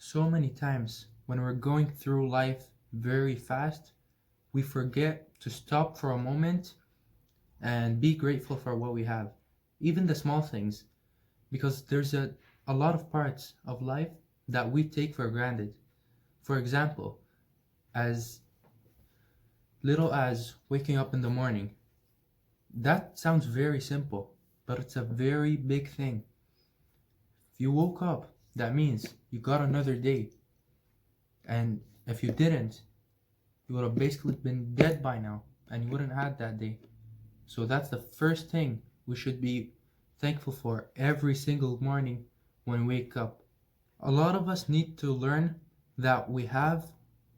So many times when we're going through life very fast, we forget to stop for a moment and be grateful for what we have, even the small things, because there's a lot of parts of life that we take for granted. For example, as little as waking up in the morning. That sounds very simple, but it's a very big thing. If you woke up, that means you got another day. And if you didn't, you would have basically been dead by now and you wouldn't have had that day. So that's the first thing we should be thankful for every single morning when we wake up. A lot of us need to learn that we have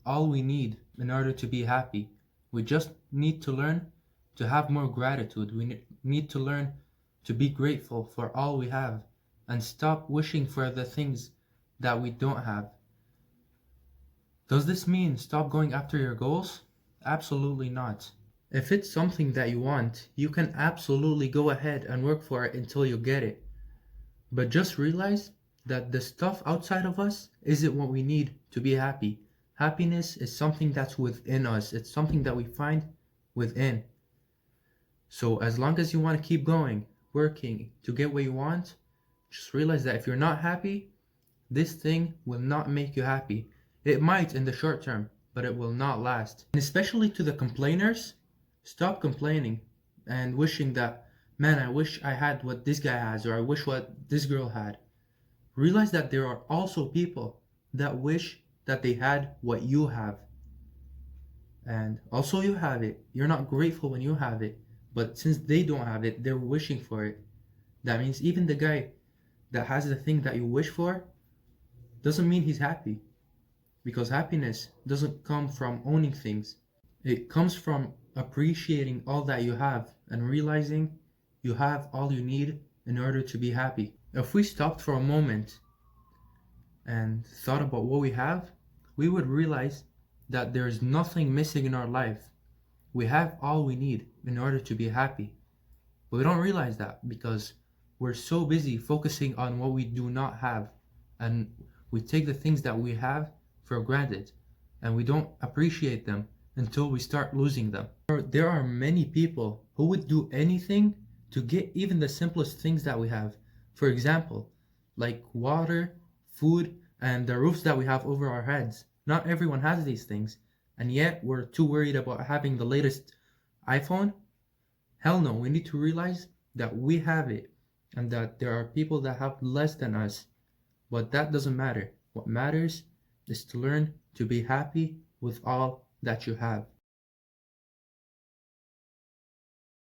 all we need in order to be happy. We just need to learn to have more gratitude. We need to learn to be grateful for all we have and stop wishing for the things that we don't have. Does this mean stop going after your goals? Absolutely not. If it's something that you want, you can absolutely go ahead and work for it until you get it. But just realize that the stuff outside of us isn't what we need to be happy. Happiness is something that's within us. It's something that we find within. So as long as you want to keep going, working to get what you want, just realize that if you're not happy, this thing will not make you happy. It might in the short term, but it will not last. And especially to the complainers, stop complaining and wishing that, man, I wish I had what this guy has, or I wish what this girl had. Realize that there are also people that wish that they had what you have. And also you have it. You're not grateful when you have it. But since they don't have it, they're wishing for it. That means even the guy that has the thing that you wish for doesn't mean he's happy. Because happiness doesn't come from owning things. It comes from appreciating all that you have and realizing you have all you need in order to be happy. If we stopped for a moment and thought about what we have, we would realize that there's nothing missing in our life. We have all we need in order to be happy. But we don't realize that because we're so busy focusing on what we do not have, and we take the things that we have for granted and we don't appreciate them until we start losing them. There are many people who would do anything to get even the simplest things that we have. For example, like water, food, and the roofs that we have over our heads. Not everyone has these things, and yet we're too worried about having the latest iPhone. Hell no, we need to realize that we have it and that there are people that have less than us. But that doesn't matter. What matters is to learn to be happy with all that you have.